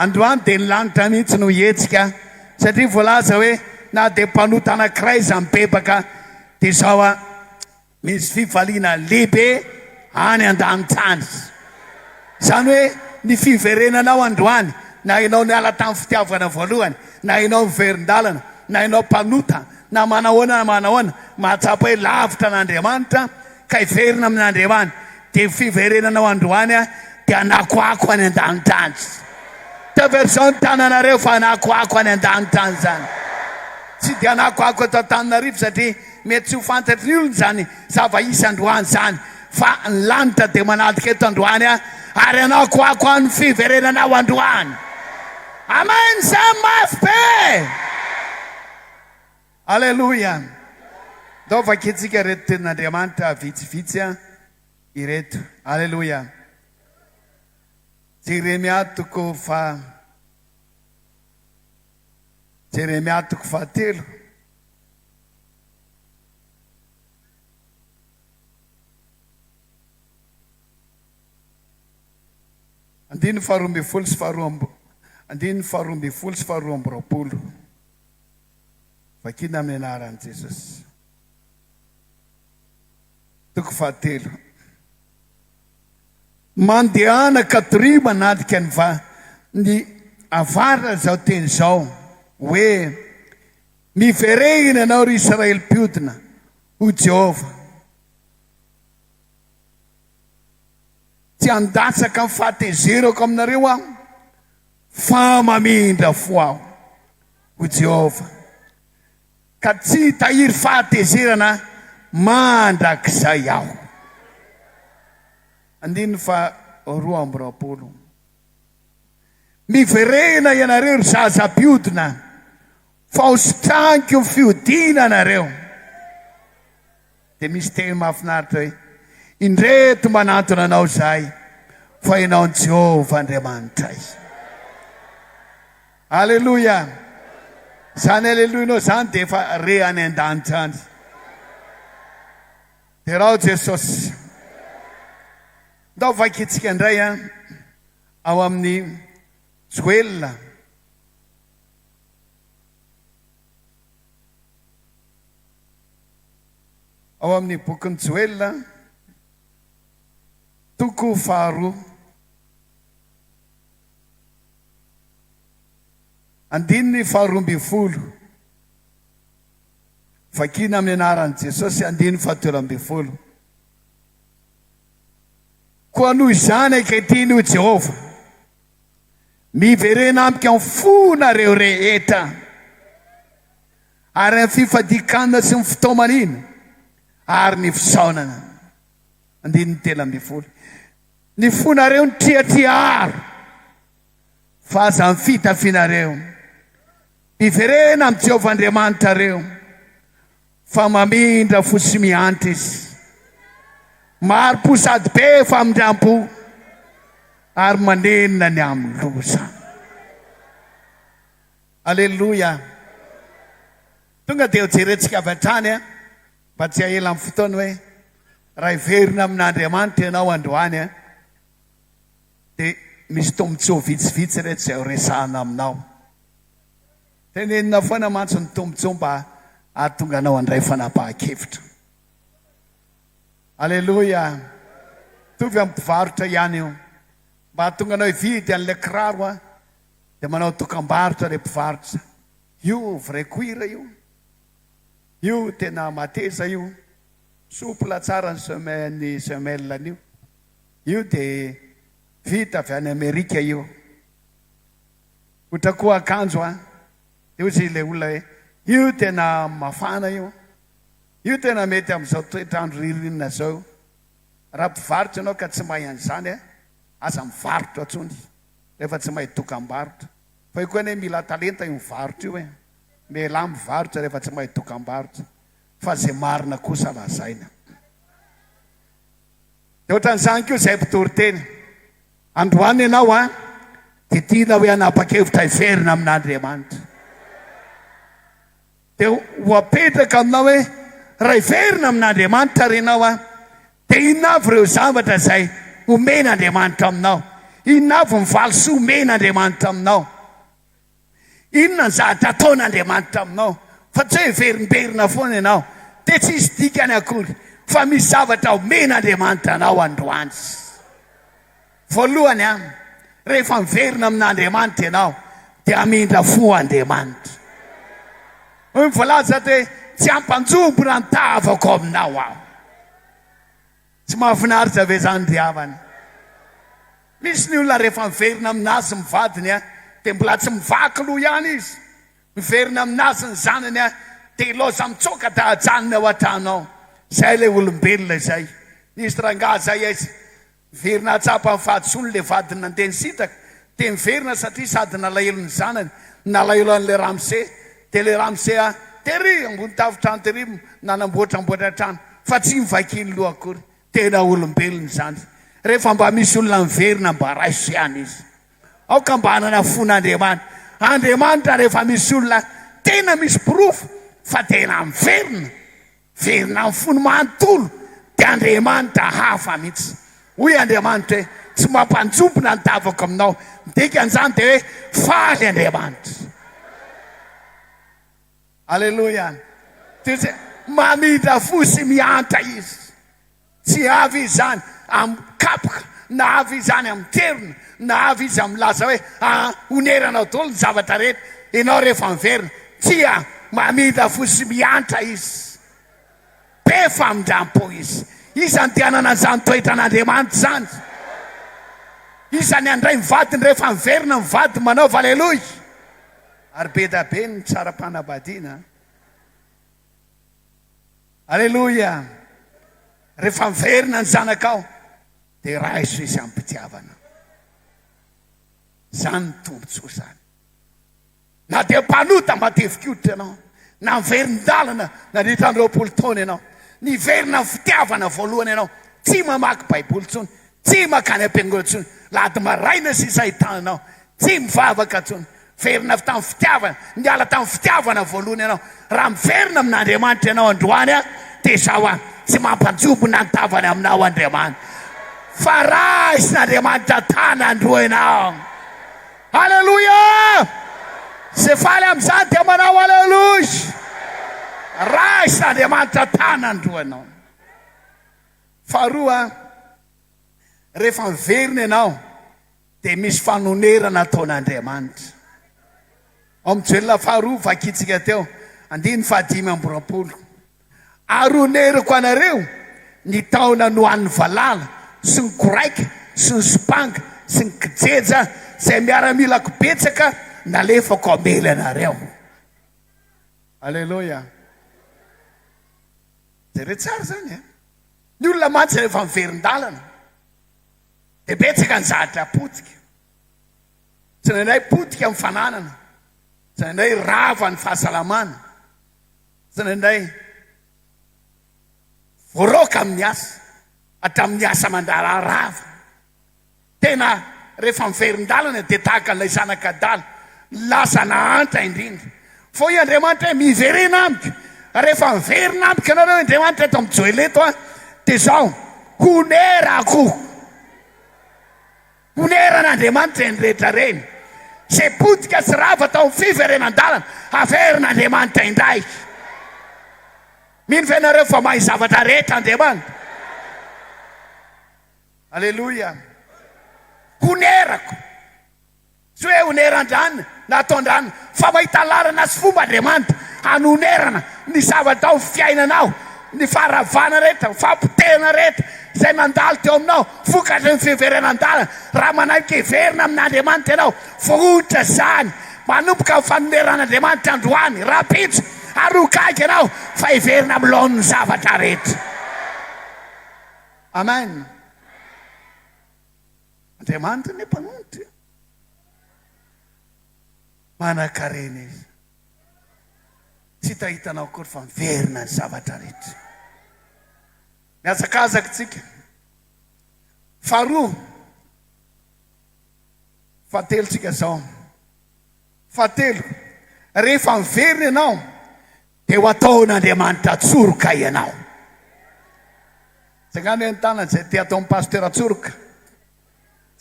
androany dia nilanitra mihitsy no hetsika satria voalaza hoe na dia mpanota anankiray izy mibebaka dia zao a misy fifaliana lehibe any an-danitany zany hoe ny fiverenanao androany na ianao niala tamin'ny fitiavana voalohany na ianao miverin-dalana na ianao mpanota na manahoana mahatsapa hoe lavitra an'Andriamanitra ka hiverina amin'Andriamanitra dia fiverenanao androany a dia anakoako any an-danitany taversion tananareo fa anakoako any an-danitany zany tsy dia anakoako atao Tananarivo satria mety tsy ho fantatry ny olona zany zava-isy androany zany fa ny lanitra dia manalika eto androany a ary anakoako any fiverenanao androany amen sa mafy be alleluia dao vaketsika reto tenin'Andriamanitra vitsivitsy a ireto alleluia Jeremia toko fahatelo andiny faharoa ambin'ny folo sy faharoa amby roapolo vakina amin'ny anaran'i Jesosy toko fahatelo mandehana Toriteny manalika ny avarana zao teny zao hoe miverena ianao ry Israely mpiodina ho Jehova tsy andatsaka amin'ny fahatezerako aminareo aho fa mamindra fo aho ho Jehova ka tsy tahiry fahatezerana mandrakizay aho andiny faharoa amby roapolo miverena ianareo ry zaza-piodina fa hositrankio fiodina anareo dia misy teny mahafinaritra hoe indreto manantona anao zahay fa ianao ny Jehova Andriamanitray alleluia zany alleluinao zany dia efa re any an-danitra any dia raha Jesosy ndao vakitsika indray a ao amin'ny Joel ao amin'ny bokin'ny Joel toko faharoa andininy faharoa ambin'ny folo vakina amin'ny anaran'i Jesosy andiny fahatelo ambin'ny folo koa noho izany ankehitriny ho Jehova miverena amika amin'ny fonareo rehetra ary amin'ny fifadikanana sy ny fitaomanina ary ny fisaonana andiny telo ambin'ny folo ny fonareo ny triatriaro fa aza ny fitafianareo miverena amin'ny Jehova Andriamanitra reo fa mamindra fo sy miantra izy maro-po sady be famindram-po ary manenina ny amin'ny loza alleluia tonga dia hojerentsika avy hatrany a mba tsy hahela amin'ny fotoana hoe raha hiverina amin'Andriamanitra ianao androany a dia misy tombontsoa vitsivitsy rehetra izay ho resahana aminao tenenina foana mantsy ny tombontsoa mba ahatonga anao andray fanapahan-kevitra alleluia tovy amin'ny mpivarotra ihany io mba ahatonga anao hividy an'ilay kiraro a dia manao dokam-barotra ilay mpivarotra io vrai cuir io tena mateza io soupla tsara ny semelle io dia vita avy any Amerika io ohatra koa akanjo a io izy ilay olona hoe io tena mafana io tena mety amin'izao toetrandro ririnina zao raha mpivarotra ianao ka tsy mahay an'izany a aza mivarotra atsony rehefa tsy mahay dokam-barotra fa io koa ne mila talenta io mivarotra io mela mivarotra rehefa tsy mahay dokam-barotra fa zay marina kosa lazaina dia ohatran'izany koa izay mpitoriteny androany ianao a dia tiana hoe hanapa-kevitra hiverina amin'Andriamanitra dia ho apetraka aminao hoe raha hiverina amin'Andriamanitra renao a dia inona avy ireo zavatra izay omen'Andriamanitra aminao inona avy mivalosoa men'andriamanitra aminao, inona ny zavatra ataon'andriamanitra aminao, fa tsy hoe verimberina foana ianao dia tsy isy dikany akory fa misy zavatra omen'andriamanitra anao androany. Voalohany rehefa miverina amin'andriamanitra ianao dia amindra fo andriamanitra. Mivolaza hoe tsy ampanjombona ny tavako aminao aho. Tsy mahafinaritra ve zany ry havana? Misy ny olona rehefa miverina aminazy mivadiny dia mbola tsy mivaky loha ihany izy. Miverina aminazy ny zanany dia loza mitsoka dahajanony ao an-trano ao. Zay ilay olombelona izay. Nisy rangahy zay izy miverina atsapa amin'ny fahadisony le vadiny nandeha nisitraka dia miverina satria sady nalahelo ny zanany, nalahelo an'ilay ramose. Dia le ramose tery ambony tafontrano tery nanamboatramboatra trano fa tsy mivakiny loha akory. Tena olombelona zany. Rehefa mba misy olona miverina mba raiso ihany izy. Aoka mba hanana fon'Andriamanitra. Andriamanitra rehefa misy olona tena misy porofo fa tena miverina, verina amin'ny fony manontolo, dia Andriamanitra hafa mihitsy. Hoy Andriamanitra hoe tsy mampanjombona ny tavako aminao. Dikan'izany dia hoe faly Andriamanitra. Aleluia. Mamindra fo sy miantra izy. Tsy avy izy zany amin'ny kapoka, na avy izy zany amin'ny terina, na avy izy amin'ny laza hoe oneranao daholo ny zavatra rehetra. Ianao rehefa miverina, tsia mamindra fo sy miantra izy. Be famindram-po izy. Isany tianana izany toetra an'Andriamanitra zany. Isany andray mivadiny rehefa miverina mivady manaova aleloia. Ary be da be ny tsara-panambadiana. Aleloia. Rehefa miverina ny zanakao dia raiso izy amin'ny mpitiavana. Zany ny tombotsoa zany. Na dia mpanota matevikoditra ianao, na miverin-dalana na nitra 20 taona ianao, niverina fitiavana voalohany ianao, tsy mamaky baiboly tsony, tsy makany am-piangonana tsony, lady maraina sisa hitananao, tsy mivavaka tsony. Verina tamin'ny fitiavana, niala tamin'ny fitiavana voalohany ianao. Raha miverina amin'Andriamanitra ianao androany dia zao tsy mampanjombona ny tavany aminao Andriamanitra. Fa raisin'Andriamanitra tana androa ianao. Aleluia. Zay faly amin'izany dia manao aleluia. Raisin'Andriamanitra tana androa ianao. Faharoa, rehefa miverina ianao dia misy fanonerana ataon'Andriamanitra. Ao amin'ny toerana faharoa vakitsika teo 5:20. Aroneriko anareo ny taona nohan'ny valala sy ny koraika sy ny sopanga sy ny kijeja izay miaramilako betsaka nalefako amely anareo. Aleluia. Zay tsara zany ny olona mantsy rehefa miverin-dalana dia betsaka ny zavatra potika. Tsy nandray potika amin'ny fananana, tsy nandray rava ny fahasalamana, tsy nandray voaroka amin'ny asa hatramin'ny asa mandara rava. Tena rehefa miverin-dalana dia tahaka n'ilay zanak'adala lasa nahantra indrindra. Fa i Andriamanitra hoe miverena amiko. Rehefa miverina amiko ianareo Andriamanitra eto amin'ny joeleto dia zao honerako. Honeran'Andriamanitra ny rehetra reny. Zay potika sy rava tao amin'ny fiverenan-dalana averin'Andriamanitra indray. Mino fa ianareo fa mahay zavatra rehetra Andriamanitra. Aleluia. Honerako. Tsy hoe honeran-drany na ataon-drany fa mahita lalana sy fomba Andriamanitra hanonerana ny zavatra ao fiainanao, ny faharavana rehetra, fampitena rehetra izay mandalo teo aminao, vokatry ny fiverenan-dalana. Raha manahiky heverina amin'Andriamanitra ianao, vohitra zany manomboka amin'ny fanoneran'Andriamanitra androany. Rapitso arokaiky ianao fa heverina amin'ny laon'ny zavatra rehetra. Amen. Andriamanitra ny mpanoratra manan-karena izy. Tsy tahitanao akory fa miverina ny zavatra rehetra. Miazakazaka tsika. Faharoa, fahatelo tsika zao. Fahatelo, rehefa miverina ianao dia ho ataon'Andriamanitra tsoroka ianao. Zangany hoe ny tanany izay te atao amin'ny pasteur tsoroka.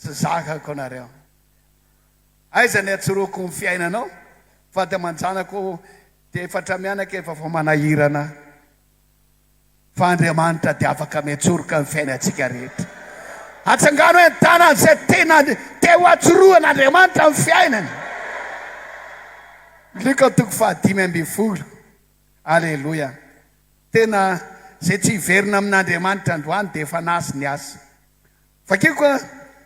tsy zakako nareo aiza ny atsoroko ny fiainanao fa ty aman-janako dia efatra mianaka efa fa manahirana fa Andriamanitra dia afaka miatsoroka ny fiainantsika rehetra atsangano hoe tanany izay tena te ho atsoroan'Andriamanitra ny fiainany Luka 5:10 Alleluia tena zay tsy hiverina amin'Andriamanitra androany dia efa nasy ny asa fakiko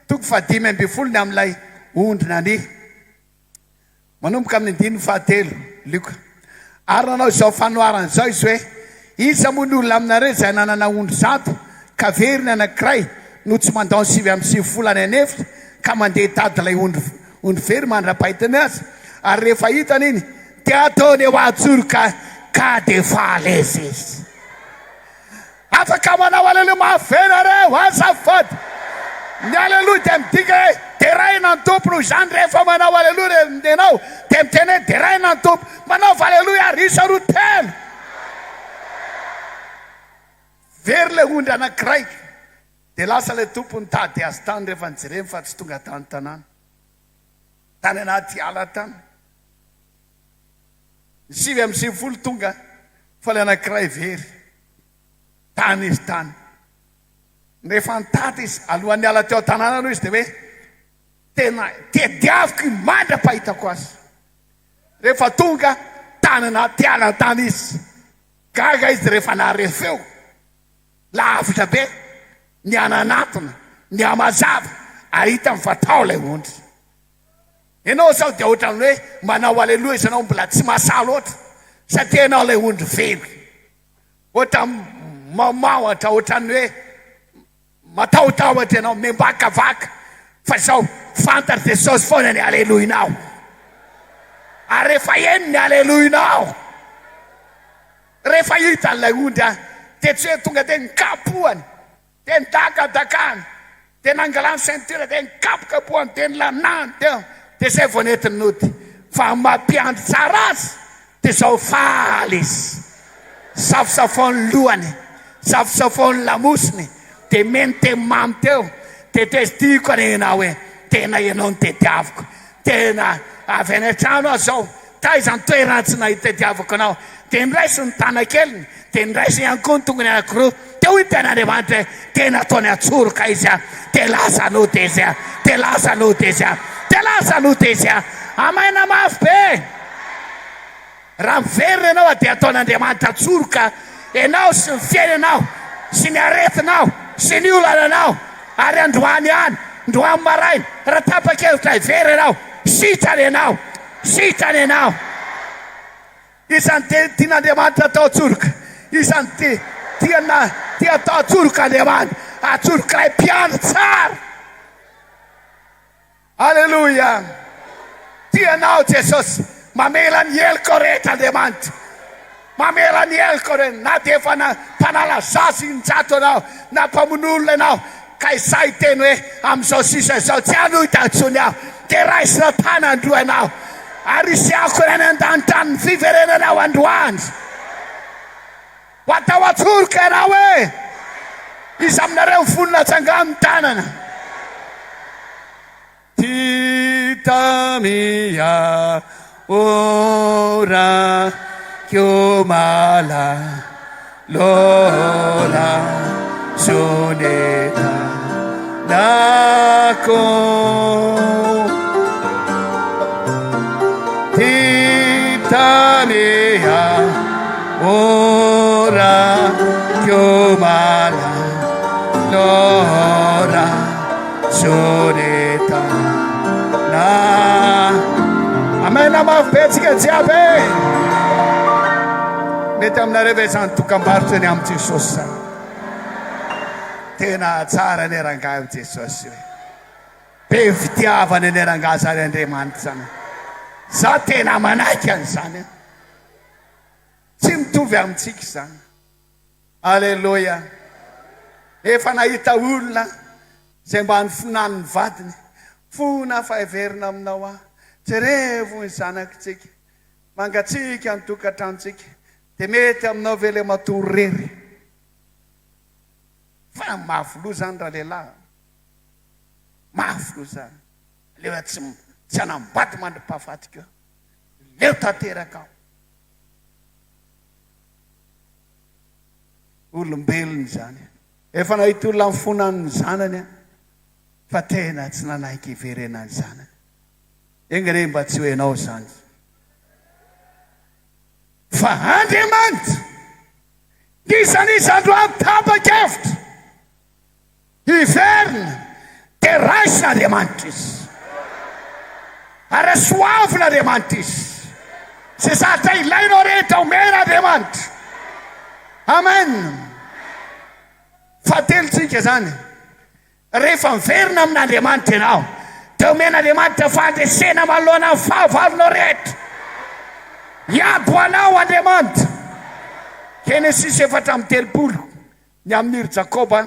5:10 ny amin'ilay ondrina ny manomboka amin'ny 9:7 Luka ary nanao izao fanoharana izao izy hoe iza moa ny olona aminareo izay nanana ondry 100 ka veriny anankiray no tsy mandao 7 anefitra ka mandeha tady ilay ondry very mandra-pahitany azy ary rehefa hitany iny dia ataony eo atsoroka ka dia faly izy afaka manao aleluia mahavenareo azafady ny aleluia dia midika hoe dia raina ny tompo izany rehefa manao aleluia enao dia miteny hoe dia raina ny tompo manaova aleluia risa roa telo very le ondry anankiray dia lasa le tompony tady azy tany rehefa nijereny fa tsy tonga tany tanàna tany anaty ala tany 7 tonga fa le anankiray very tany izy tany rehefa nitady izy alohan'ny ala teo tanàna aloha izy dia hoe tena tediaviko mandra-pahitako azy rehefa tonga tany anaty ala tany izy gaga izy rehefa naharefeo lavitra be ny ananatona ny amazava ahitany fatao lay ondry ianao sao dia ohatrany hoe manao aleloha izy anao mbola tsy mahasalo oatra satria ianao lay ondry very ohatra mamaohatra ohatrany hoe matahotahotra ianao membakavaka fa zao fantatry Jesosy foana ny aleloinao ary rehefa eny ny aleloinao rehefa hitan'ilay ondry dia tsy hoe tonga dia nikapohany dia nidakadakany dia nangalany ceinture dia nikapokapohany dia nilanany dia zay vao netiny nody fa mampiandry tsara azy dia zao faly izy safosafony lohany safosafony lamosiny dia meny mamy teo dia tezitiako anenao hoe tena ianao ny tediaviko tena avy any an-trano aho zao taizany toerana tsy nahita tediavako anao dia niraisy ny tanakeliny dia niraisy ihany koa ny tongony anankiroa dia ho hitan'Andriamanitra tena ataony atsoroka izy dia lasa nody izy dia lasa nody izy dia lasa nody izy amaina mafy be raha miverina ianao dia ataon'Andriamanitra atsoroka ianao sy ny fiainanao sy ny aretinao sy ny olananao ary androany any androany maraina raha tapa-kevitra hivery ianao sitrany ianao isan'ny tian'Andriamanitra atao atsoroka isan'ny tia atao atsoroka Andriamanitra atsoroka ilay mpiandry tsara alleluia tianao Jesosy mamela ny heloko rehetra Andriamanitra mamela ny heloko rehetra na dia efa mpanala zasy nyjato anao na mpamon'olona ianao ka izay teny hoe amin'izao sisa izao tsy anohita antsony aho dia raisina tany androa ianao ary isiako any an-danitany ny fiverenanao androandro ho atao atsoroka ianao hoe izy aminareo mifonona atsangano tanana titamia ora chiomala lola soneta nako titamia ora chiomala lola soneta na amen amafipetsika jiaby mety aminareo ve zany tokambarotra ny amin'ny Jesosy zany tena tsara ny rangahy amin'ny Jesosy hoe be fitiavana ny rangahy zany Andriamanitra zany za tena manaiky an'izany tsy mitovy amintsika zany alleluia efa nahita olona zay mba nifinany ny vadiny fona fa hiverina aminao aho jerevo ny zanakitsika mangatsika ny tokantranontsika dia mety aminao ve le matory rery fa mavoloa zany raha lehilahy mafy lo zany leo tsy anambady mandro-pahafatika eo leo tanteraka ao olombelony zany efa nahita olona mifonan'ny zanany a fa tena tsy nanaiky iverenany zanany engre mba tsy hoenao zany fa Andriamanitra isan'izany andro tapa-kevitra hiverina dia raisin'Andriamanitra izy ary soavin'Andriamanitra izy sy zatra ilainao rehetra omen'Andriamanitra amen fatelontsika zany rehefa miverina amin'Andriamanitra ianao dia omen'Andriamanitra fandresena manoloana amin'ny fahavalonao rehetra iady ho anao Andriamanitra Genesis 4:30 ny amin'iry Jakoba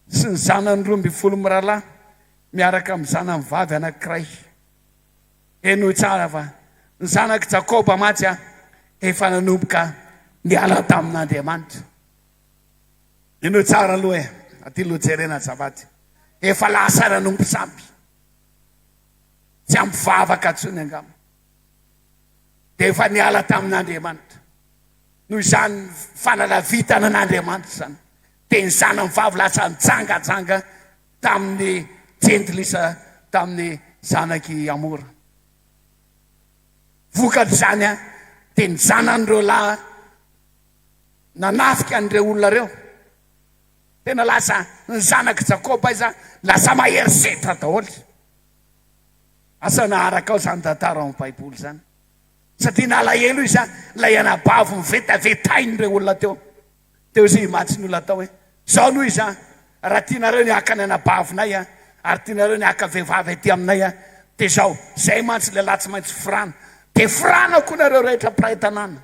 sy ny zanany 12 miralahy miaraka amin'ny zanany vavy anankiray eno tsara fa ny zanak' Jakoba matsy a efa nanomboka niala tamin'Andriamanitra eno tsara aloha aty lojerena zavaty efa lasa nanombo sampy tsy ampivavaka ntsony angamba dia efa niala tamin'Andriamanitra noho izany fanalavitana an'Andriamanitra zany dia ny zanany vavy lasa nitsangajanga tamin'ny jentilisa tamin'ny zanaky Amora vokatra zany a dia ny zanan'ireo lahy nanafika an'ireo olona reo tena lasa ny zanak' Jakoba iza lasa maherisetra daholo asa naharaka ao zany tantara amin'ny Baiboly zany satria nalahelo izy lay anabavo mivetavetain'ireo olona teo zay matsy ny olona tao hoe zao noho izy raha tianareo ny aka ny anabavonay ary tianareo ny aka vehivavy aty aminay dia zao zay mantsy lehilahy tsy maintsy firana dia firana koa nareo rehetra mpiray tanàna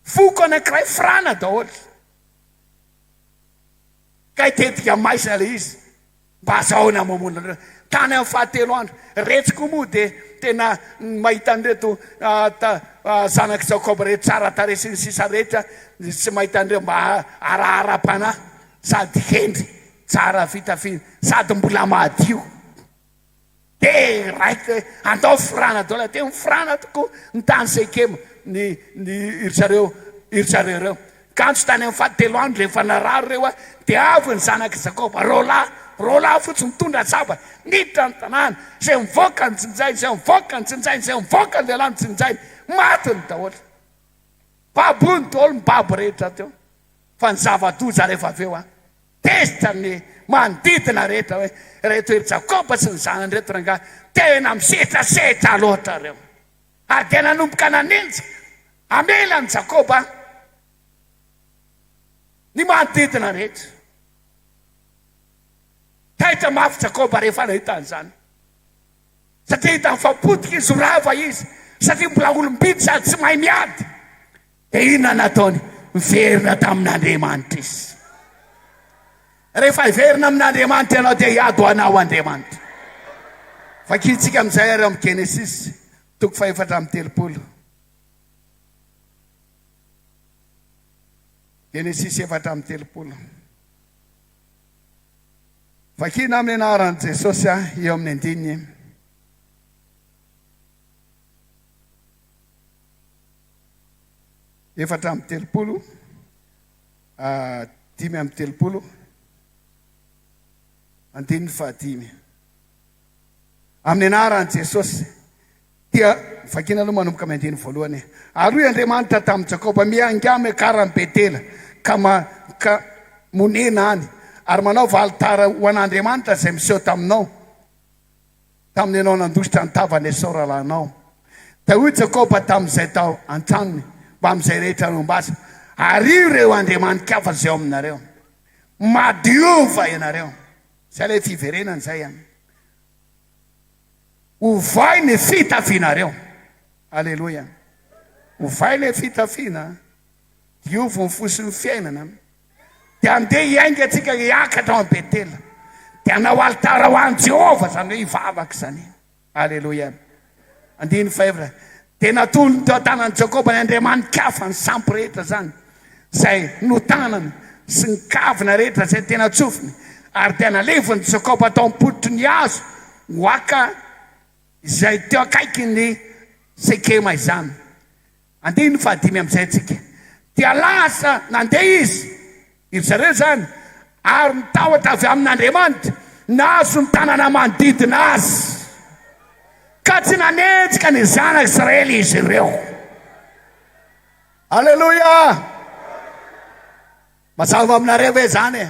foko anankiray firana daholo ka itetika maisina le izy mba azahoana mamonina reo tany amin'ny fahatelo andro retsiko moa dia tena mahita an'ireto zanak' Jakoba rehetra tsara taresy ny sisa rehetra tsy mahita an'ireo mba arahara-panahy sady hendry tsara fitafina sady mbola mahadio dia raiky andao firana daholo dia mifirana tokoa ny tany Sekema ny iry zareo reo kantsy tany amin'ny fahatelo andro rehefa narary reo dia avy ny zanak' Jakoba roalahy fotsy mitondra zava niditra ny tanàna zay mivoaka ny tsinjainy zay mivoaka ny tsinjainy zay mivoaka ny lehilahy ny tsinjainy matiny daholo babony daholo mibabo rehetra teo fa ny zava-doza rehefa avy eo tezitra ny manodidina rehetra hoe reheto ery Jakoba sy ny zanany reto ranga tena misetrasetra loatra reo ary dia nanomboka nanenjy amela ny Jakoba ny manodidina rehetra taitra mafy Jakoba rehefa nahita an'izany satria hita mifapotika izy rava izy satria mbola olom-bidy sady tsy mahay miady dia inona nataony miverina tamin'Andriamanitra izy rehefa hiverina amin'Andriamanitra ianao dia hiady ho anao Andriamanitra vakitsika amin'izay ary amin'ny Genesis 4:30 Genesis 4:30 vakina amin'ny anaran'i Jesosy eo amin'ny andininy 4:30 5:30 andininy 5 amin'ny anaran'i Jesosy dia vakina aloha manomboka amin'ny andininy 1 ary Andriamanitra tamin'i Jakoba miangamy akarany Betela ka monena any ary manaova alitara ho an'Andriamanitra zay miseho taminao tamin'ny ianao nandositra ny tavany Esau lahinao da hoy Jakoba tamin'izay tao an-tranony mba amin'izay rehetra nombasa ary ireo andriamanitra hafa zay ao aminareo madiova ianareo zay le fiverenany zay ovay ny fitafianareo aleloia ovay le fitafiana diovy ny fosiny fiainana dia andeha hiainga atsika hiakatra ao amin'ny Betela dia hanao alitara ho an'i Jehova zany hoe hivavaka zany aleloia andiny 5 dia natolony teo an-tanan'i Jakoba ny andriamanitra hafa ny sampy rehetra zany zay no tanany sy ny kavina rehetra zay tena tsofiny ary tena levony Jakoba atao mipoditry ny hazo hoaka izay teo akaiky ny Sekema izany. Andihy ny fahadimy amin'izay antsika. Dia lasa nandeha izy zareo zany ary nitahotra avy amin'Andriamanitra nahazo ny tanàna manodidina azy ka tsy nanenjika ny zanaka Israely izy ireo. Aleluia! Mazava aminareo hoe zany e.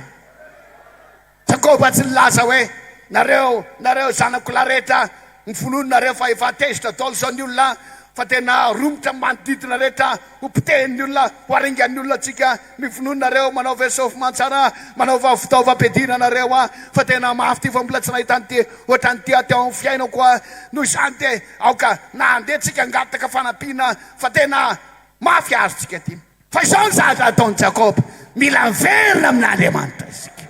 Jakoba tsy nilaza hoe nareo zanako lahy rehetra ny fonononareo fa efa tezitra daholo zao ny olona fa tena romotra manodidina rehetra hopitehin'ny olona ho aringan'ny olona atsika mifonononareo manao vesaofy mantsara manao fitaovam-piadina nareo fa tena mafy ty fa mbola tsy nahita an'ty ohatrany ty ateo amin'ny fiainako noho izany te aoka na andeha tsika angataka fanampiana fa tena mafy azo tsika ty. Fa izao ny zatra ataon'ny Jakoba mila miverina amin'Andriamanitra isika.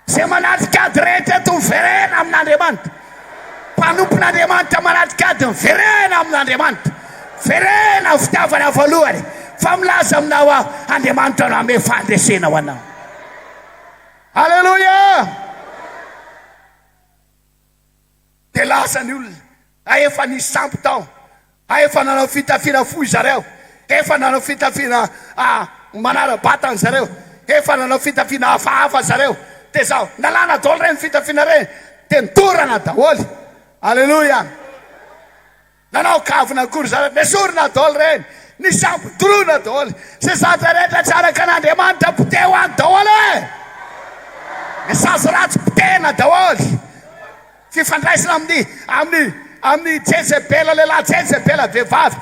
Zay manatrikady rehetra eto miverena amin'Andriamanitra. Mpanompon'Andriamanitra manatrikady miverena amin'Andriamanitra. Verena ny fitiavana voalohany fa milaza aminao aho Andriamanitra no ame fandresena ho anao. Aleluia! Dia lasa ny olona efa nisy sampo tao, efa nanao fitafiana fohy zareo, efa nanao fitafiana manara-batana zareo, efa nanao fitafiana hafahafa zareo. Dia zao nalana daholo reny fitafiana reny dia nitorana daholo. Aleluia! Nanao kavina kory zareo nesorina daholo reny, ny sampo doroana daholo. Zay zatra rehetra tsaraka an'Andriamanitra poteho any daholo e. Ny sasy ratsy potehina daholo. Fifandraisana amin'ny Jezebela lehilahy Jezebela vehivavy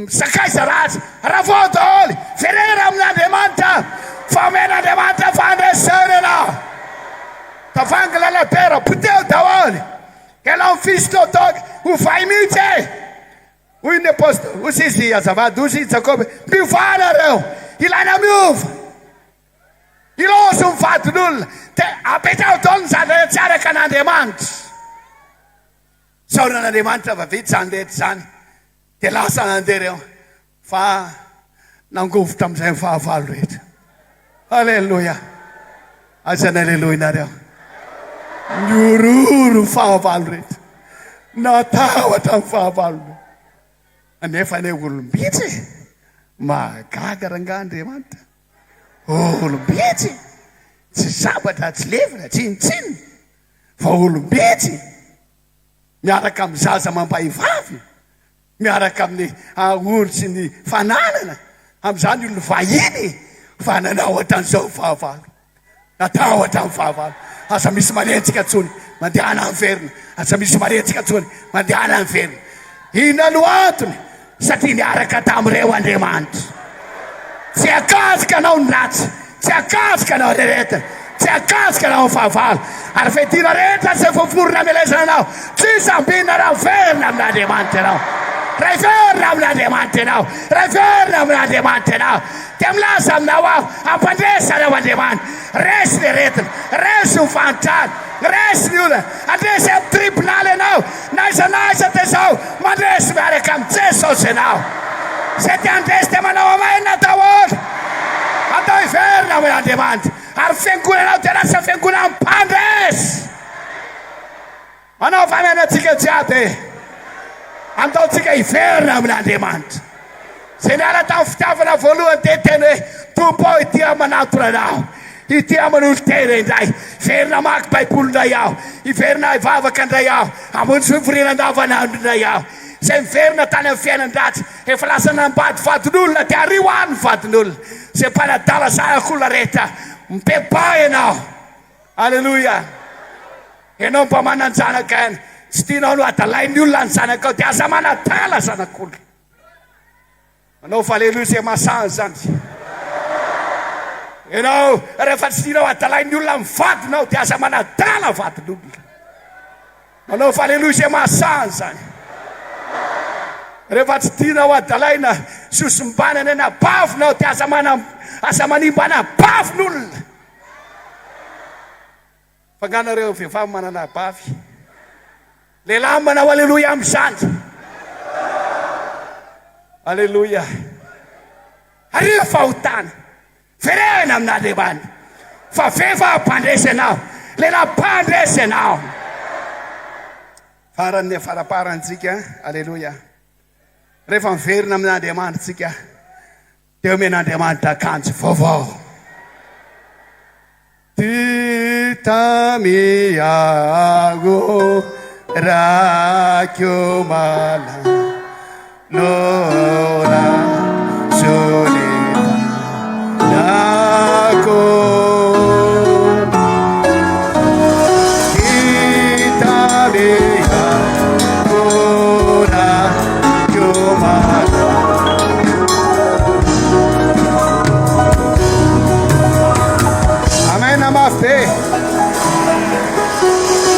sakaiza ratsy raha vao daholo verena amin'Andriamanitra fa omen'Andriamanitra fandresena anao. Tavangy lelabera poteho daholo. Kelao fisinao toky ho vai mihitsy e. Hoy ny apôstôly, hoy izy azavady, hoy izy Jakoba, miova nareo, ilaina miova. Iloso ny vadin'olona dia apetrao daholo ny zatra tsy araka an'Andriamanitra. Saorina an'Andriamanitra fa vitsy zany rehetra zany. Dia lasa nandeha reo fa nangovotra amin'izay fahavalo rehetra. Aleluia! Azany aleluia nareo. Niororo fahavalo rehetra, natahotra amin'ny fahavalo. Anefa ne olombitsy mahagaga ranga Andriamanitra. Olombitsy tsy sabatra tsy levina tsy intsiny fa olombitsy miaraka amin'ny zaza mampahivavy, miaraka amin'ny oritsy ny fananana amin'izany olo vahiny fa nanao ohatran'izao fahavalo, natahotra amin'ny fahavalo. Asa misy manentsika tsony mandehana amin'ny verina, asa misy manentsika tsony mandehana amin'ny verina. Inona no antony? Satria niaraka tamin'ireo Andriamanitra. Tsy akazika anao ny ratsy, tsy akazika anao rehetra, tsy akazika anao ny fahavalo. Ary fehtina rehetra izay voaforona amelezana anao, tsisy ambinina raha verina amin'Andriamanitra anao. Raha verina amin'Andriamanitra anao, raha verina amin'Andriamanitra anao. Dia milaza aminao aho ampandresa anao Andriamanitra. Resy ny retina, resy ny fanotrana, resy ny olona. Andresy amin'ny tribunaly anao, naiza dia zao mandresy miaraka amin'ny Jesosy anao. Zay ty andresy dia manao amaina daholo. Atao hiverina amin'Andriamanitra. Ary fiangonanao dia lasa fiangonana mpandresy. Manao famenantsika jiaby e. Andaontsika hiverina amin'Andriamanitra. Zay niala tamin'ny fitiavana voalohany dia teny hoe tompo aho ity manatora anao, ity manolo tena indray. Verina maki baiboly indray aho, hiverina hivavaka indray aho, hamonjy fivoriana andavanandro indray aho. Zay miverina tany amin'ny fiainan-dratsy efa lasa nambady vadin'olona dia ario any vadin'olona. Zay mpanadala zanak'olona rehetra mipepay ianao. Aleluia! Ianao mpamanana zanaka any, tsy tianao no adalain'ny olona ny zanakao dia aza manadala zanak'olona. Manao fa aleluia zay mahasangy zany. Ianao rehefa tsy tianao adalain'ny olona ny vadinao dia aza manadala vadin'olona. Manao fa aleluia zay mahasangy zany. Rehefa tsy tianao adalaina sosim-banana ena bavinao dia aza manimbana bavin'olona. Fanganareo vehivavy manana bavy, lehilahy manao aleluia amin'izany. Aleluia! Ario fahotana, verena amin'Andriamanitra. fa vehivavy anao, lehilahy mpandresy anao. Faran'ny faraparantsika, aleloia. Rehefa miverina amin'Andriamanitra tsika, dia omen'Andriamanitra akanjo vaovao. Titamiago rakiomala lora solena nako. Titamiago rakiomala. Amen, namaste.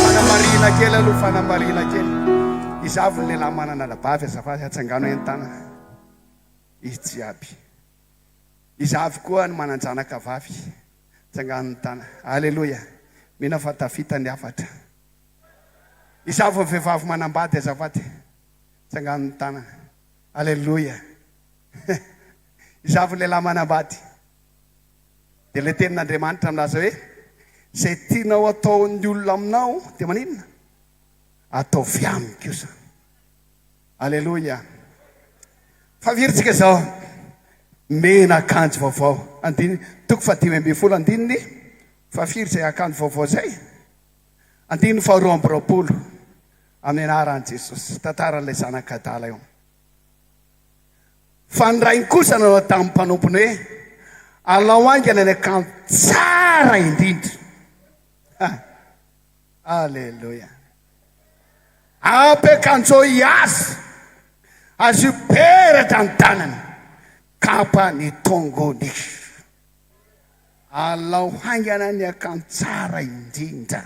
Fanamarina kely aloha, fanamarina kely. Izavy ny lehilahy manana labavy azafady atsangano entana. Izy jiaby. Izavy koa ny mananjanaka vavy. Atsangano ny tana. Aleloia. Mina fa tafita ny afatra. Izavy ny vehivavy manambady azafady. Atsangano ny tana. Aleloia. Izavy ny lehilahy manambady. Dia le tenin'Andriamanitra amin'azy hoe, izay tianao ataon'ny olona aminao, dia maninona? Ataovy aminy kosa. Aleloia. Faviritsika zao, mena akanjo vaovao. Toko 5:10 fafiry izay akanjo vaovao zay. 2:20 amin'ny anaran'i Jesosy. Tantaran'ilay zanak'Adala eo. Fa ny rainy kosa nanao tamin'ny mpanompony hoe, alao aingana ny akanjo tsara indrindra. Aleluia. Ampiakanjo azy, azy io peratra ny tanany, kapa ny tongony. Alao aingana ny akanjo tsara indrindra.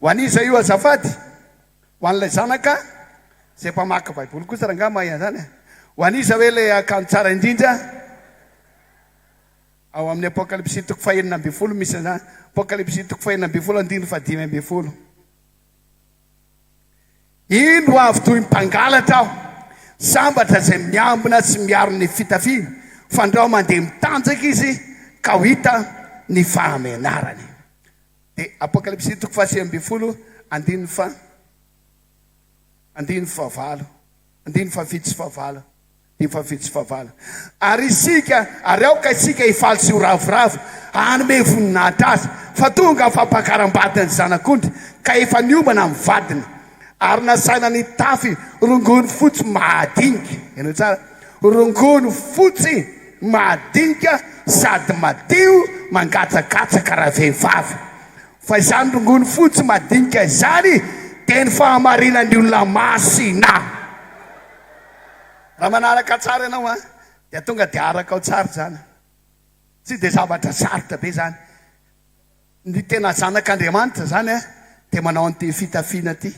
Ho an'iza io azafady? Ho an'ilay zanaka izay mpamaka Baiboly kosa raha ngamba zany. Ho an'iza hoe ilay akanjo tsara indrindra? Ao amin'ny Apokalipsy 4:20 misy zany. Apokalipsy 4:20 Ino avy toy mpangalatra aho, sambatra izay miambina sy miaro ny fitafiana, fandrao mandeha mitanjaka izy ka ho hita ny fahamenarany. Dia Apokalipsy 4:20 Ary aoka isika hifaly sy ho ravoravo hanome voninahitra azy, fa tonga fampakaram-batiny zanak'ondry ka efa niomana amin'ny vadiny. Ary nasaina ny tafy rongony fotsy mahadinika. Eno tsara, rongony fotsy mahadinika sady madio mangatsakatsaka raha vehivavy. Fa izany rongony fotsy mahadinika izany dia ny fahamarinan'ny olona masina. Raha manaraka tsara ianao dia tonga dia araka ao tsara zany. Tsy dia zavatra sarotra be zany. Ny tena zanak'Andriamanitra zany dia manao an'ity fitafiana ty.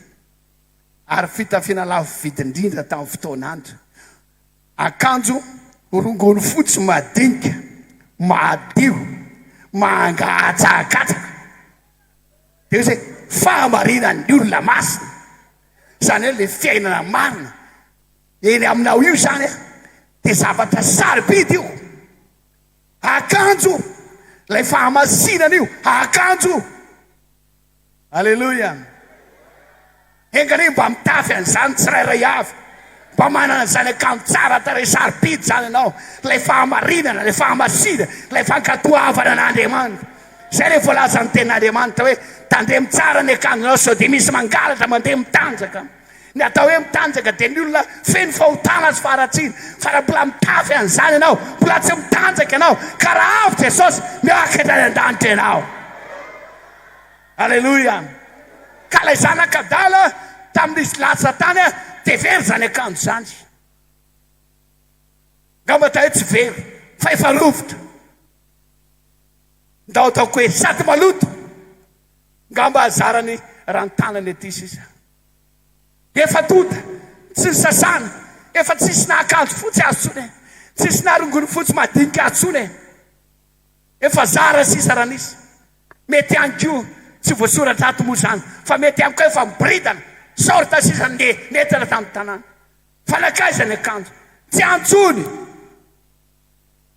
Ary fitafiana lavo vidy indrindra tamin'ny fotoana andro. Akanjo rongony fotsy madinika, madio, mangatsakatsaka. Dia hoe fahamarinan'ny olona masina. Zany hoe le fiainana marina. Eny aminao io zany dia zavatra sarobidy io. Akanjo lay fahamasinana io, akanjo. Aleluia. Engany mba mitafy an'izany tsirairay avy, mba manana zany akanjo tsara tarehy sarobidy zany ianao, lay fahamarinana, lay fahamasinana, lay fankatoavana an'Andriamanitra. Zay le voalaza ny tenin'Andriamanitra hoe tandremo tsara ny akanjonao sao dia misy mangalatra mandeha mitanjaka. Ny atao hoe mitanjaka dia ny olona feno fahotana sy faharatsiana. Fa raha mbola mitafy an'izany ianao, mbola tsy mitanjaka ianao, ka raha avy Jesosy miakatra any an-danitra ianao. Aleluia. Ka ilay zanak'Adala tamin'izy lasa tany dia very zany akanjo zany. Ngamba atao hoe tsy very fa efa rovotra. Ndao ataoko hoe sady maloto. Ngamba azarany ranontanany aty sisa. Efa tota, tsy sasana, efa tsisy na akanjo fotsy azo tsony, tsisy na rongony fotsy madinika azo tsony. Efa zara sisa raha nisy. Mety ihany koa tsy voasoratra ato moa zany, fa mety ihany koa efa miboridana, sorta sisa netana tamin'ny tanàna. Fanakaizany akanjo, tsy antsony.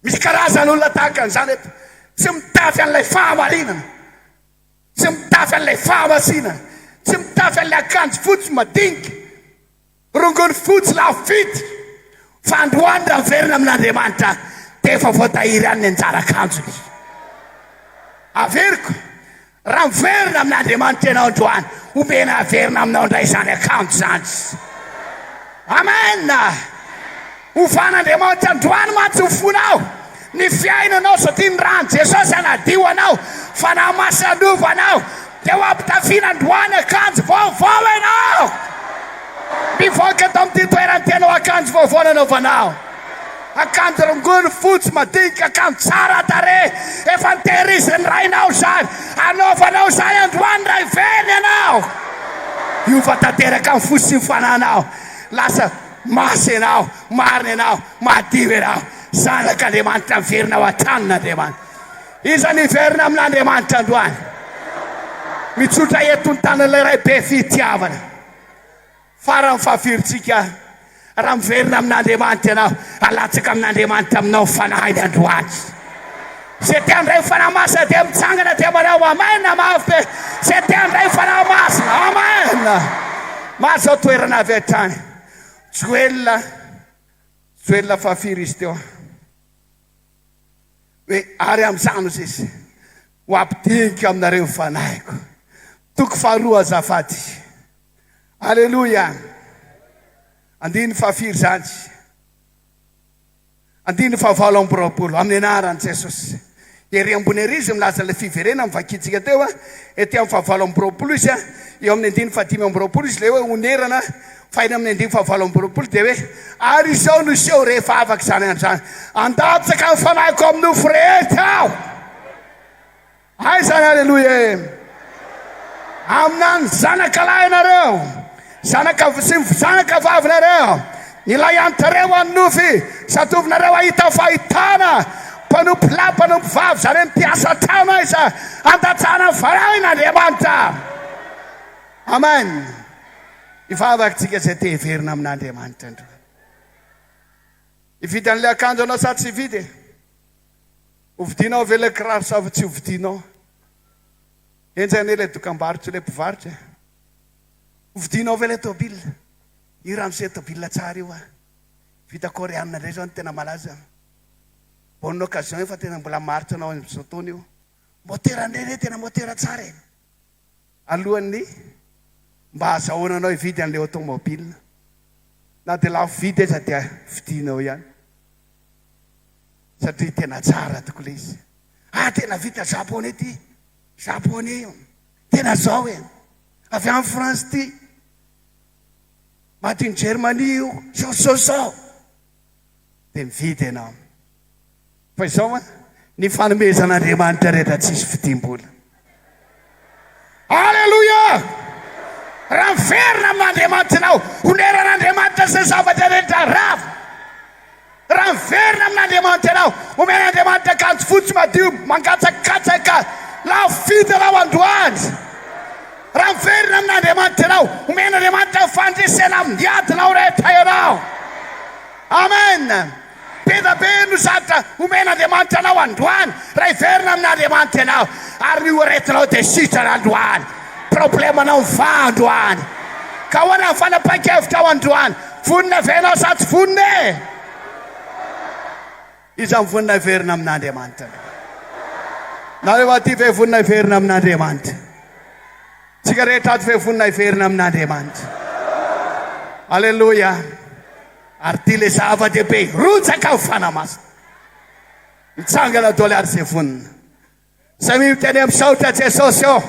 Misy karazan'olona tahaka an'izany eto. tsy mitafy an'ilay fahamarinana, tsy mitafy an'ilay fahamasinana, tsy mitafy an'ilay akanjo fotsy madinika, rongony fotsy lafity, fa androany raha miverina amin'Andriamanitra dia efa voatahiry any ny anjara akanjony. Averiko, raha miverina amin'Andriamanitra ianao androany, omena averina aminao indray izany akanjo zany. Amen. Ovan'Andriamanitra androany mantsy hofonao ny fiainanao satria ny rano Jesosy anadio anao fa namasanovanao dia ho ampitafiana androany akanjo vaovao ianao. Mivoaka tao amin'ity toerana tianao akanjo vaovao nanaovanao, akanjo rongony fotsy madinika, akanjo tsara tarehy, efa nitehiriziny rainao zany, anaovanao zany androany raha iveny ianao. Iova tanteraka amin'ny fosy sy ny fananao, lasa masy ianao, marina ianao, madio ianao. Zanak'Andriamanitra miverina ao an-tranon'Andriamanitra. Iza niverina amin'Andriamanitra androany, mitsotra eto ny tanan'ilay ray be fitiavana. Farany fahafirintsika, raha miverina amin'Andriamanitra ianao, alatsaka amin'Andriamanitra aminao fanahiny androany. Zay tiandray fanahy masina dia mitsangana dia manao amen mafy be. Zay tiandray fanahy masina, amen. Mazao toerana avy hatrany. Joelina fahafiry izy teo hoe ary amin'izany ozy izy ho ampidinika aminareo ny fanahiko. Toko faharoa azafady. Alleluia. Andiny fahafiry zany, andiny fahavalo amby roapolo amin'ny anaran'i Jesosy. Ery ambony ery izy milaza ilay fiverena mivakitsika teo ety amin'ny fahavalo amby roapolo izy eo amin'ny andiny fahadimy amby roapolo izy le hoe onerana faina amin'ny andiny fahavalo amby roapolo dia hoe ary izao no iseho rehefa afaka izany androany, andatsaka ny fanahiko amin'ny nofo rehetra aho. Ay zany, alleluia. Aminany zanakalahy ianareo, zanaka vavinareo, ilay antareo anofy, satovinareo ahita fahitana, mpanompo lahy, mpanompo vavy, zany hoe mpiasa trano iza, andatsana farahin'Andriamanitra. Amen. Ivavakatsika izay te hiverina amin'Andriamanitra andro. Hividy an'ilay akanjo anao sa tsy hividy? Hovidinao ve ilay kiraro sa tsy hovidinao? Enjany ilay dokam-barotra ilay mpivarotra. Hovidinao ve ilay tôbila? Io raha misy tôbila tsara io a. Vita koreana indray zao no tena malaza. Bonne occasion fa tena mbola maritra anao amin'izao taona io. Motera indray tena motera tsara e. Alohan'ny mba azahoana anao hividy an'ilay automobile. Na dia lafo vidy eza dia vidinao ihany. Satria tena tsara tokoa izy. Tena vita japonais ty. Japonais io. Tena zao e. Avy amin'ny France ty. Maty ny Germanie io. Zao. Dia mividy ianao. Fa izao ny fanomezan'Andriamanitra rehetra tsisy vidim-bola. Alleluia! Raha miverina amin'Andriamanitra ianao, oneran'Andriamanitra izay zavatra rehetra rava. Raha miverina amin'Andriamanitra ianao, omen'Andriamanitra akanjo fotsy madio, mangatsakatsaka, lafo ianao androany. Raha miverina amin'Andriamanitra ianao, omen'Andriamanitra fandresena amin'ny adinao rehetra ianao. Amen. Be no zatra omen'Andriamanitra anao androany, raha hiverina amin'Andriamanitra ianao, ary ny oretinao dia sitrana androany. Problemanao miva androany. Ka ahoana ny fanapakevitra ao androany? Vonina venao sa tsy vonina? Iza vonina hiverina amin'Andriamanitra. Nareo aty ve vonina hiverina amin'Andriamanitra? Tsika rehetra aty ve vonina hiverina amin'Andriamanitra? Alleluia. Ary ty le zava-dehibe rotsaka ny fanamasina. Mitsangana dôly ary izay vonina. Zay miteny misaotra Jesosy eo.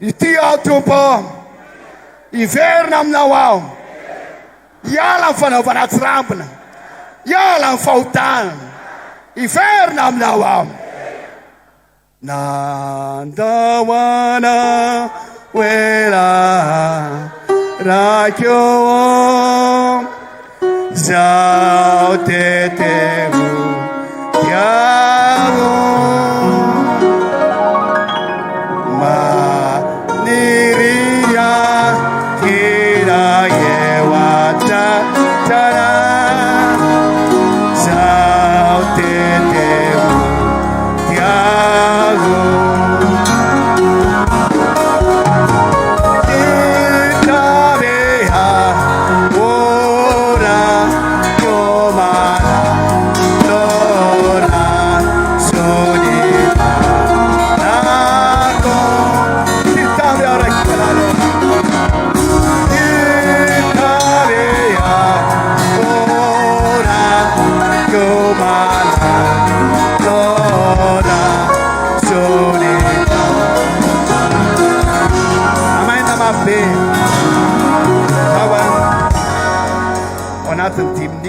Ity aho tompo, hiverina aminao aho. Hiala ny fanaovana tsirambina, hiala ny fahotana, hiverina aminao aho. Nandawana wela rakyo zao tetevu yago maniria kira yewata tara zao tetevu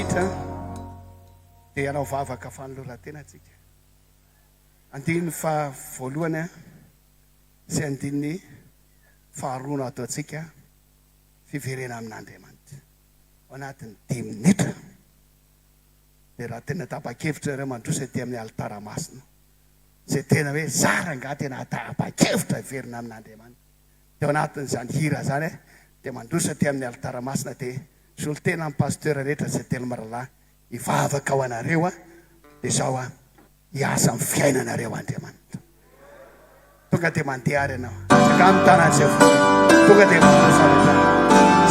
minitra dia ianao vavaka fanoloran-tena atsika. Andiny fa voalohany sy andiny faharoa atao atsika fiverena amin'Andriamanitra ao anatin'ny 10 minitra. Dia raha tena tapa-kevitra ireo mandrosa ty amin'ny alitara masina zay tena hoe zaranga tena tapa-kevitra verina amin'Andriamanitra dia ao anatin'izany hira zany dia mandrosa ty amin'ny alitara masina dia solo tena amin'ny pasteur rehetra zay telo maralahy hivavaka ao anareo dia zao hiasa amin'ny fiainanareo Andriamanitra. Tonga dia mandeha ary ianao saka amin'ny tanany zay tonga dia mandrosa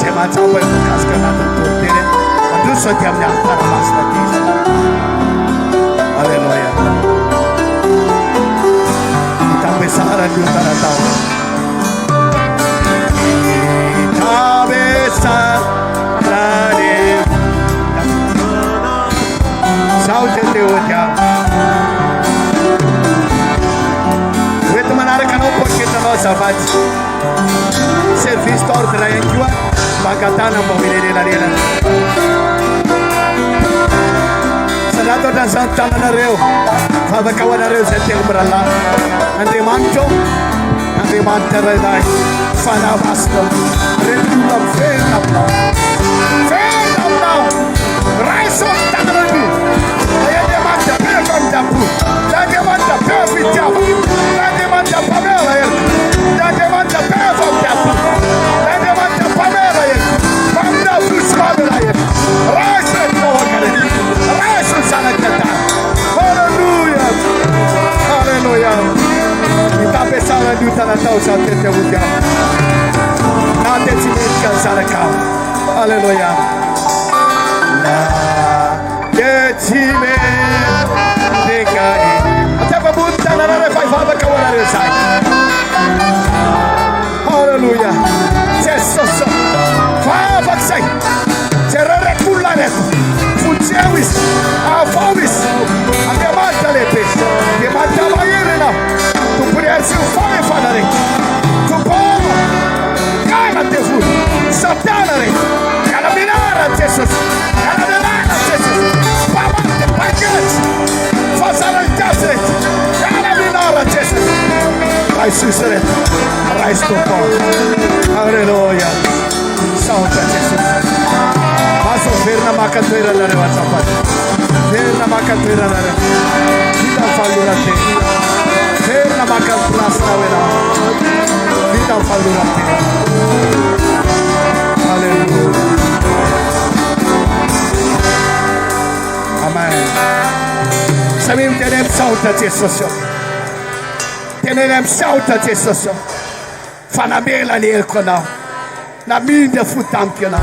zay mahatsapa mikasika anatin'ny toriteny mandrosa ty amin'ny alitara masina ty. Alleluia. Itabesara io taratao. Saúde é teu, diabo. Vê tu manar que não pode ter nossa voz. Serviço torto lá em Cuba, bagatana mobilele la rela. Sanato da Santa na reu, fava kawana reu setel brala. Ande mancho dai, fana basta. Retula fena bla. Fena bla. Raiso tananu. Aya demanda perfect tapu. La demanda perfect tapu. La demanda pamela. La demanda perfect tapu. La demanda pamela. Pamela fuscabela. Raiso no wakare. Raiso sanakata. Hallelujah. Hallelujah. Ita pesara di utana tau sa tete utia. Na te timetka saraka. Hallelujah. Na te timetka. Atapa butta na na fai fava kawana resai. Hallelujah. Jesus. Fava sai. Cerere kullanet. Futsewis. Afomis. Andemata lepes. Demata bayerena. Tu pudesse o fome falare. Tu povo. Cala teu fu. Satanare. Cala minara Jesus. Cala minara Jesus. Pamate paquete. Faça a casa. Cala minara Jesus. Vai suceder. Vai stopar. Aleluia. Salve Jesus. Mas o ver na macatoeira na reva ver na macatoeira na reva. Vida falurate. Ver na macatoeira na reva. Vida falurate. Aleluia. Amen. Samim tenem sauta Jesus. Tenem sauta Jesus. Fanabela ni elkona. Na mídia futampiana.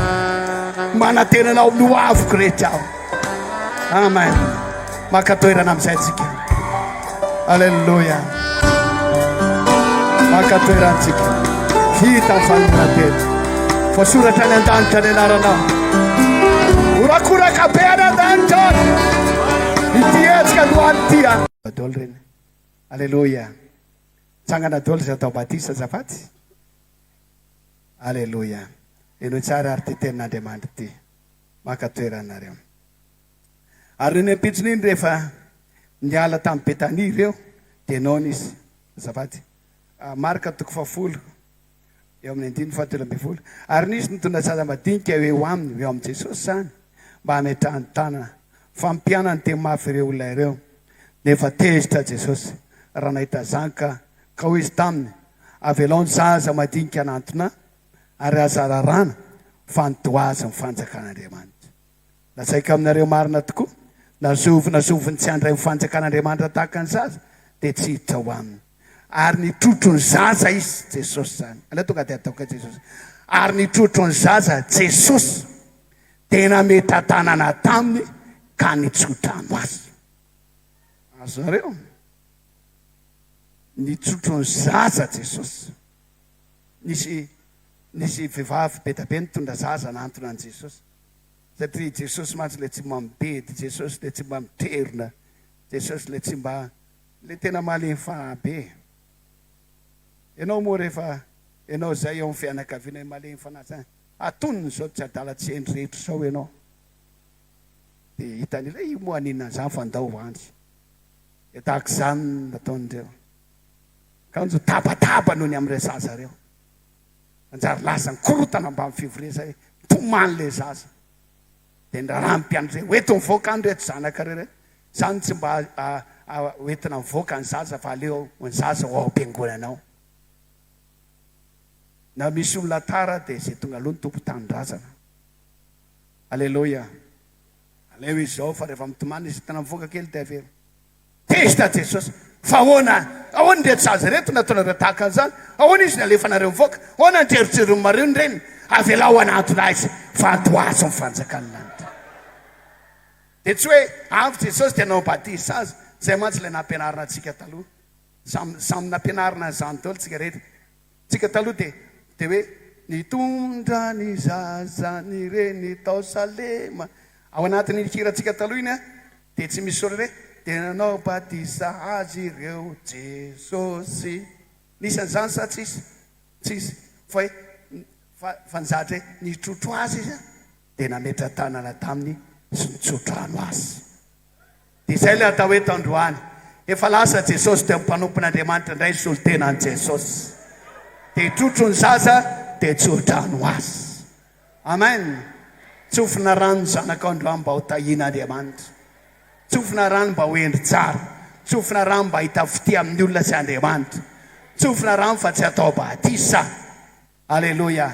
Mana tena na nuavo cretiao. Amen. Makatoira nam setsiki. Aleluia. Makatoira tsiki. Hita falmate. Fosura tanandanta nenarana. Urakura kapena danton. Itietska duantia. Dolren. Aleluia. Sangana dol sa tau batisa zafati. Aleluia. Eno tsara ary ty tenin'Andriamanitra ty makatoeranareo. Ary ny ampitson'iny rehefa niala tamin'ny Betania ireo dia nao nisy azafady marika toko 10 eo amin'ny 5:17 ary nisy nitondra zaza madinika eo aminy eo amin'i Jesosy zany mba hametrahany tanana fampianany teny mafy ireo olona ireo nefa tezitra Jesosy raha nahita zany ka ho izy taminy avelao ny zaza madinika anantona ary azararana fantoaza ny fanjakan'Andriamanitra. Lazaika aminareo marina tokoa nazoviny tsy andray fanjakan'Andriamanitra tahaka ny zaza dia tsy hiditra ho aminy ary nitrotro ny zaza izy Jesosy zany. Aleo tonga dia ataoka Jesosy ary nitrotro ny zaza Jesosy tena mety tanana taminy ka nitsotrano azy. Azonareo nitrotro ny zaza Jesosy. Nisy vehivavy betabe nitondra zaza nantona an Jesosy satria Jesosy mantsy le tsy mba mibedy, Jesosy le tsy mba miterona, Jesosy le tsy mba le tena malemy fa be. Ianao moa rehefa ianao zay eo amin'ny fianakaviana malemy fanahy zany atonony zao tsy adala tsy endry rehetra sao ianao dia hitan'ilay moaninona izany fandao andry dia tahaka izany nataon'ireo kanjo tabataba noho ny amin'ireo zaza reo anjary lasa nykorotana mba amin'ny fivoresa hoe tomany le zaza dia ndraraha mpiandro zay hoeto mivoaka any reto zanaka reo zany tsy mba hoentina mivoaka ny zaza fa aleo ny zaza ho ao am-piangonanao na misy olona tara dia zay tonga aloha ny tompo tanindrazana alleloia aleo izy zao fa rehefa mitomany izy tena mivoaka kely dia aveo testa jesosy fa ahoany reto zaza reto nataonareo tahaka an'izany ahoana izy nalefanareo mivoaka ahoana njerijeromareo reny avelao anatona izy fa atoazo ny fanjakan'anty dia tsy hoe avy jesosy dia nao batisa azy zay mantsy ilay nampianarina antsika taloha samy nampianarina izany daholo tsika rehetra tsika taloha dia hoe nitondra ny zaza ny reny tao salema ao anatin'ny hiratsika taloha iny a dia tsy misy ora hoe dia nanao batisa azy ireo jesosy nisy an'izany sa tsisy fa hoe fa nizatra hoe nitrotro azy izy a dia nametra tanana taminy sy nitsotrano azy dia izay ilay atao hoe tandroany efa lasa jesosy dia mpanompon'andriamanitra indray solotena ny jesosy dia hitrotro ny zaza dia tsotrano azy amen tsofina rano ny zanaka androany mba ho tahian'andriamanitra tsofina rano mba ho endry tsara tsofina rano mba hita fity amin'ny olona sy andriamanitra tsofina rano fa tsy atao batisa alleloia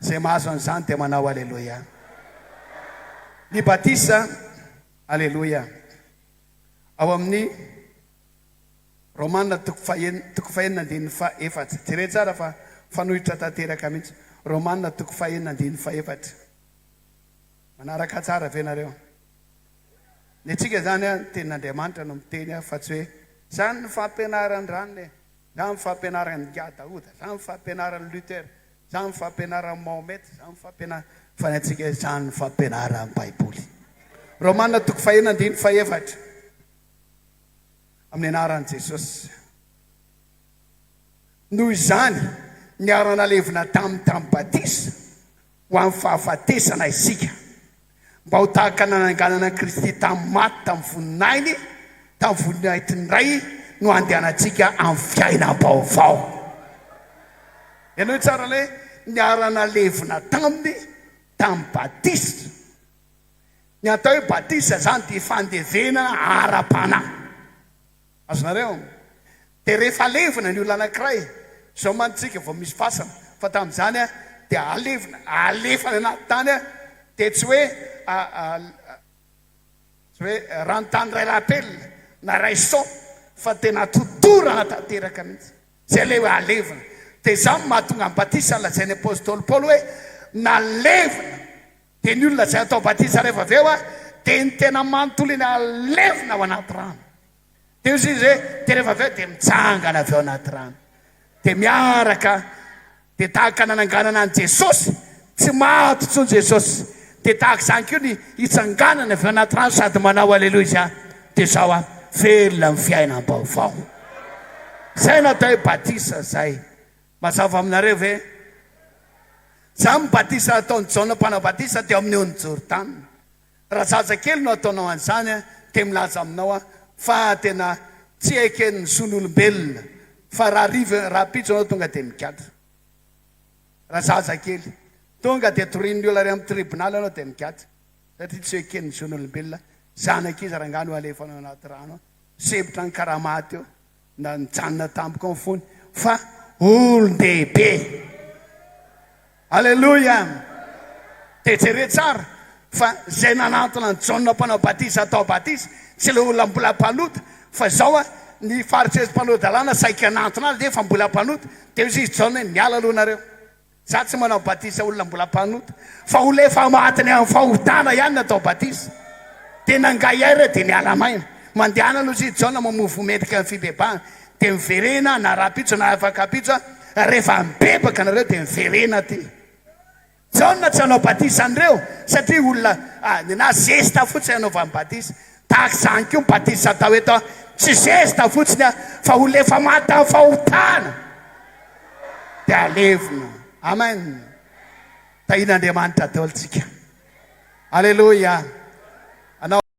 zay mahazo an'izany dia manao alleloia ny batisa alleloia ao amin'ny romanina toko fahenina andininy faefatra jere tsara fa fanohitra tanteraka mihitsy romanina toko fahenina andininy faefatra manaraka tsara venareo ny atsika zany a tenin'andriamanitra no miteny a fa tsy hoe zany ny fampianarany ranony zany fampianarany Daoda zany fampianarany Luther zany fampianarany Mahomet zany fampianarany fa ny atsika zany fampianarany baiboly romanina toko fahenina andininy faefatra amin'ny anaran'i Jesosy noho izany niarana levina tamin'ny batisa ho amin'ny fahafatesana isika mba ho tahaka nananganana Kristy tamin'ny maty tamin'ny voninahiny tamin'ny voninahitiny iray no andehanantsika amin'ny fiainam-baovao ianao tsara le niarana levina tamin'ny batisa ny atao hoe batisa zany dia fandevena ara-panahy azonareo dia rehefa alevina ny olona anankiray zao mantsika vao misy fasana fa tamin'izany a dia alefana anaty tany a dia tsy hoe ranontany ray lapelina na ray so fa tena totorana tanteraka mihitsy zay le hoe alevina dia izany mahatonga ny batisa lazain'ny apôstôly Paoly hoe nalevina dia ny olona zay atao batisa rehefa aveo a dia ny tena manontolo iny alevina ao anaty rano dia izy hoe dia rehefa aveo dia mitsangana aveo anaty rano dia miaraka dia tahaka nananganana an' Jesosy tsy maty tsoa Jesosy dia tahaka izany keo ny hitsanganana aveo anaty rano sady manao alleloia izy a dia zao a velona amin'ny fiainam-baovao zay natao hoe batisa zay mazava aminareo ve zany batisa ataony Jaona mpanao batisa dia amin'ny ony Jordana raha zaza kely no ataonao an'izany a dia milaza aminao a fa tena tsy haikeny zon'olombelona fa raha pitso anao tonga dia mikatra raha zaza kely tonga dia torinin'ny olona ry amin'ny tribunal anao dia mikatra satria tsy haikeny zon'olombelona zanaka izy rangano alefanao anaty rano sepotra ny karamaty eo na nijanona tampoka amin'ny fony fa olon-dehibe alleloia dia jere tsara fa zay nanantona ny Jaona mpanao batisa atao batisa tsy le olona mbola mpanota fa zao a ny faritrezy mpanao dalàna saika anantona azy efa mbola mpanota dia izy Jaona hoe miala aloha nareo za tsy manao batisa olona mbola mpanota fa olona efa matiny amin'ny fahotana ihany natao batisa dia nangay ay reo dia niala maina mandehana aloha izy Jaona mamofo medika amin'ny fibebahana dia miverena na rapitso na afaka pitso rehefa mibebaka nareo dia miverena ty Jaona tsy hanao batisa an'ireo satria olona na zesta fotsiny hanaovany batisa tahaka izany koa batisa atao eto tsy zesta fotsiny a fa olona efa maty amin'ny fahotana dia alevina amen tahian'Andriamanitra daholo tsika alleloia